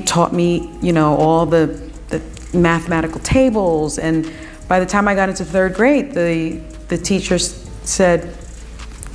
taught me, all the mathematical tables, and by the time I got into third grade, the teacher said,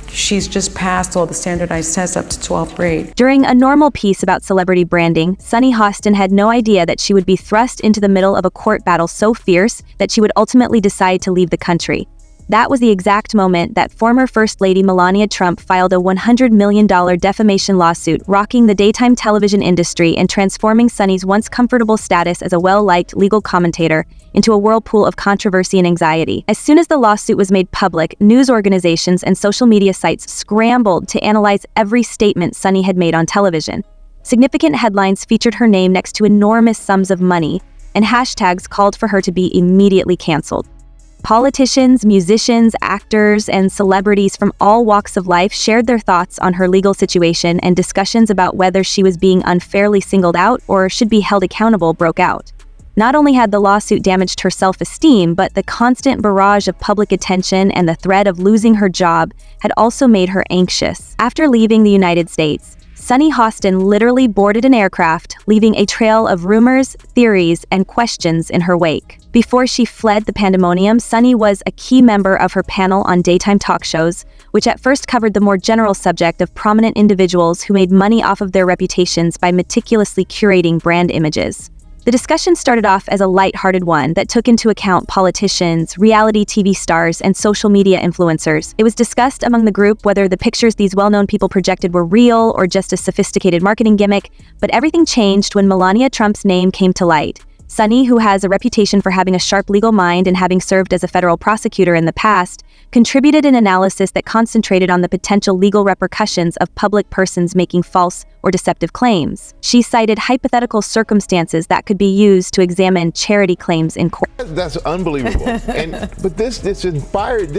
she's just passed all the standardized tests up to 12th grade. During a normal piece about celebrity branding, Sunny Hostin had no idea that she would be thrust into the middle of a court battle so fierce that she would ultimately decide to leave the country. That was the exact moment that former First Lady Melania Trump filed a $100 million defamation lawsuit, rocking the daytime television industry and transforming Sunny's once comfortable status as a well-liked legal commentator into a whirlpool of controversy and anxiety. As soon as the lawsuit was made public, news organizations and social media sites scrambled to analyze every statement Sunny had made on television. Significant headlines featured her name next to enormous sums of money, and hashtags called for her to be immediately canceled. Politicians, musicians, actors, and celebrities from all walks of life shared their thoughts on her legal situation, and discussions about whether she was being unfairly singled out or should be held accountable broke out. Not only had the lawsuit damaged her self-esteem, but the constant barrage of public attention and the threat of losing her job had also made her anxious. After leaving the United States, Sunny Hostin literally boarded an aircraft, leaving a trail of rumors, theories, and questions in her wake. Before she fled the pandemonium, Sunny was a key member of her panel on daytime talk shows, which at first covered the more general subject of prominent individuals who made money off of their reputations by meticulously curating brand images. The discussion started off as a light-hearted one that took into account politicians, reality TV stars, and social media influencers. It was discussed among the group whether the pictures these well-known people projected were real or just a sophisticated marketing gimmick, but everything changed when Melania Trump's name came to light. Sunny, who has a reputation for having a sharp legal mind and having served as a federal prosecutor in the past, contributed an analysis that concentrated on the potential legal repercussions of public persons making false or deceptive claims. She cited hypothetical circumstances that could be used to examine charity claims in court. That's unbelievable. But this is inspired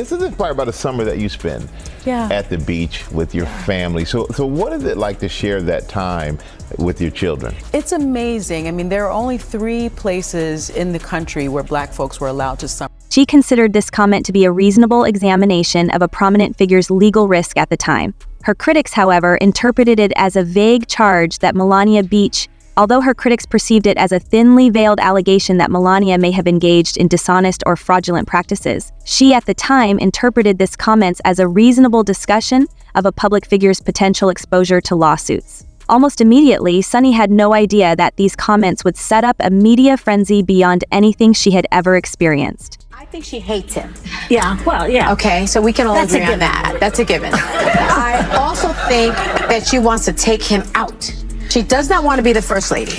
by the summer that you spend at the beach with your family. So what is it like to share that time with your children? It's amazing. I mean, there are only 3 places in the country where Black folks were allowed to summer. She considered this comment to be a reasonable examination of a prominent figure's legal risk at the time. Her critics, however, interpreted it as a vague charge that Melania Beach, although her critics perceived it as a thinly veiled allegation that Melania may have engaged in dishonest or fraudulent practices. She, at the time, interpreted this comments as a reasonable discussion of a public figure's potential exposure to lawsuits. Almost immediately, Sunny had no idea that these comments would set up a media frenzy beyond anything she had ever experienced. I think she hates him. Yeah, well, yeah. Okay, so we can all agree on that. That's a given. I also think that she wants to take him out. She does not want to be the first lady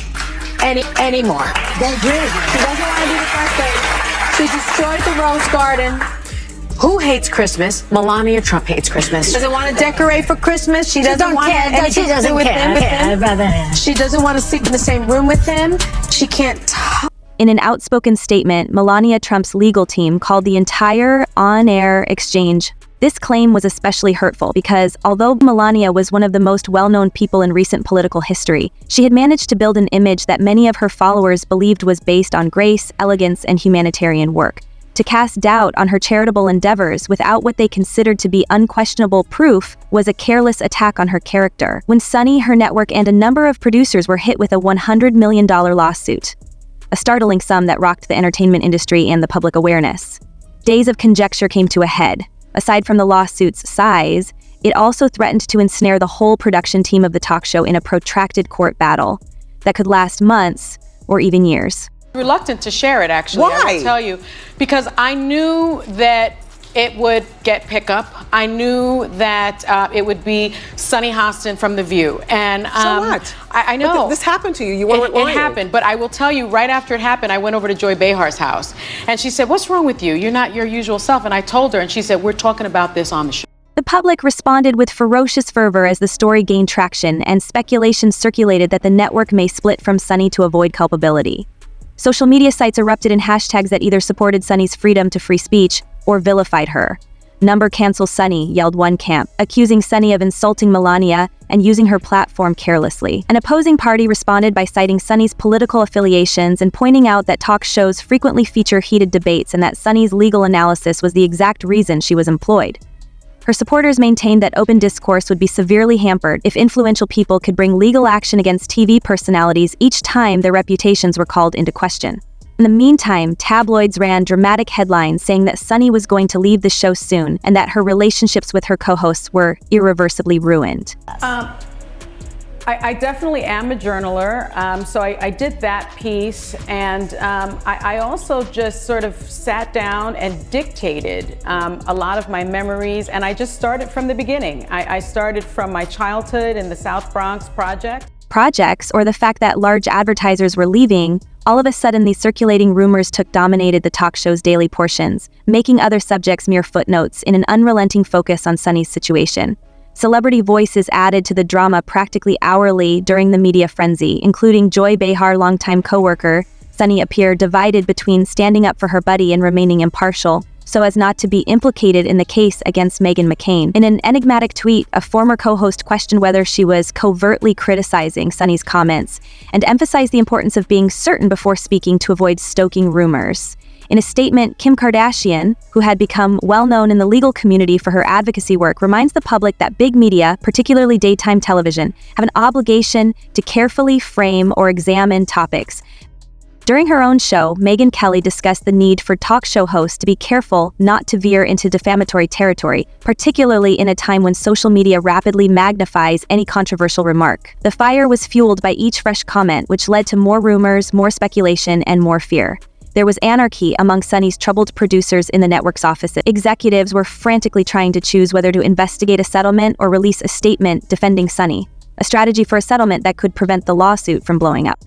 anymore. They agree. She doesn't want to be the first lady. She destroyed the Rose Garden. Who hates Christmas? Melania Trump hates Christmas. She doesn't want to decorate for Christmas. She doesn't want anything to do with him. She doesn't want to sleep in the same room with him. She can't talk. In an outspoken statement, Melania Trump's legal team called the entire on-air exchange. This claim was especially hurtful because, although Melania was one of the most well-known people in recent political history, she had managed to build an image that many of her followers believed was based on grace, elegance, and humanitarian work. To cast doubt on her charitable endeavors without what they considered to be unquestionable proof was a careless attack on her character. When Sunny, her network, and a number of producers were hit with a $100 million lawsuit, a startling sum that rocked the entertainment industry and the public awareness. Days of conjecture came to a head. Aside from the lawsuit's size, it also threatened to ensnare the whole production team of the talk show in a protracted court battle that could last months or even years. Reluctant to share it, actually. Why? I will tell you, because I knew that it would get pickup. I knew that it would be Sunny Hostin from The View. And so what? I know. But this happened to you. You weren't lying. It happened, but I will tell you, right after it happened, I went over to Joy Behar's house. And she said, "What's wrong with you? You're not your usual self." And I told her, and she said, "We're talking about this on the show." The public responded with ferocious fervor as the story gained traction, and speculation circulated that the network may split from Sunny to avoid culpability. Social media sites erupted in hashtags that either supported Sunny's freedom to free speech or vilified her. "Number cancel Sunny," yelled one camp, accusing Sunny of insulting Melania and using her platform carelessly. An opposing party responded by citing Sunny's political affiliations and pointing out that talk shows frequently feature heated debates and that Sunny's legal analysis was the exact reason she was employed. Her supporters maintained that open discourse would be severely hampered if influential people could bring legal action against TV personalities each time their reputations were called into question. In the meantime, tabloids ran dramatic headlines saying that Sunny was going to leave the show soon and that her relationships with her co-hosts were irreversibly ruined. I definitely am a journaler, so I did that piece, and I also just sort of sat down and dictated a lot of my memories, and I just started from the beginning. I started from my childhood in the South Bronx projects, or the fact that large advertisers were leaving. All of a sudden, these circulating rumors dominated the talk show's daily portions, making other subjects mere footnotes in an unrelenting focus on Sunny's situation. Celebrity voices added to the drama practically hourly during the media frenzy, including Joy Behar, longtime co-worker. Sunny appeared divided between standing up for her buddy and remaining impartial, so as not to be implicated in the case against Meghan McCain. In an enigmatic tweet, a former co-host questioned whether she was covertly criticizing Sunny's comments and emphasized the importance of being certain before speaking to avoid stoking rumors. In a statement, Kim Kardashian, who had become well-known in the legal community for her advocacy work, reminds the public that big media, particularly daytime television, have an obligation to carefully frame or examine topics. During her own show, Megyn Kelly discussed the need for talk show hosts to be careful not to veer into defamatory territory, particularly in a time when social media rapidly magnifies any controversial remark. The fire was fueled by each fresh comment, which led to more rumors, more speculation, and more fear. There was anarchy among Sunny's troubled producers in the network's office. Executives were frantically trying to choose whether to investigate a settlement or release a statement defending Sunny, a strategy for a settlement that could prevent the lawsuit from blowing up.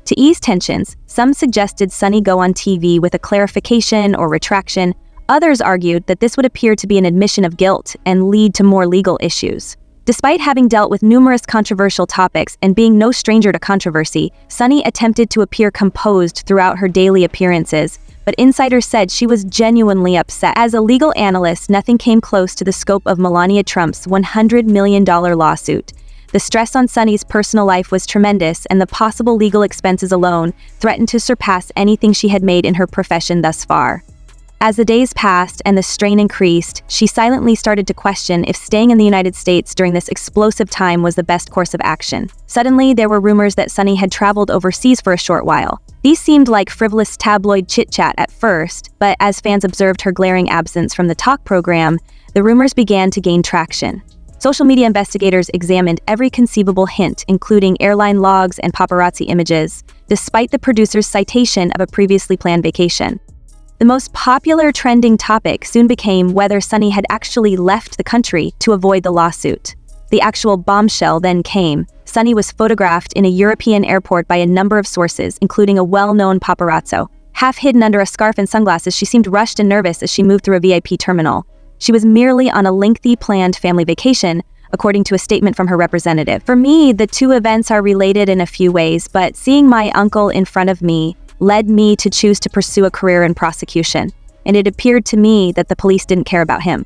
To ease tensions, some suggested Sunny go on TV with a clarification or retraction. Others argued that this would appear to be an admission of guilt and lead to more legal issues. Despite having dealt with numerous controversial topics and being no stranger to controversy, Sunny attempted to appear composed throughout her daily appearances, but insiders said she was genuinely upset. As a legal analyst, nothing came close to the scope of Melania Trump's $100 million lawsuit. The stress on Sunny's personal life was tremendous, and the possible legal expenses alone threatened to surpass anything she had made in her profession thus far. As the days passed and the strain increased, she silently started to question if staying in the United States during this explosive time was the best course of action. Suddenly, there were rumors that Sunny had traveled overseas for a short while. These seemed like frivolous tabloid chit-chat at first, but as fans observed her glaring absence from the talk program, the rumors began to gain traction. Social media investigators examined every conceivable hint, including airline logs and paparazzi images, despite the producer's citation of a previously planned vacation. The most popular trending topic soon became whether Sunny had actually left the country to avoid the lawsuit. The actual bombshell then came. Sunny was photographed in a European airport by a number of sources, including a well-known paparazzo. Half hidden under a scarf and sunglasses, she seemed rushed and nervous as she moved through a VIP terminal. She was merely on a lengthy planned family vacation, according to a statement from her representative. For me, the two events are related in a few ways, but seeing my uncle in front of me led me to choose to pursue a career in prosecution, and it appeared to me that the police didn't care about him.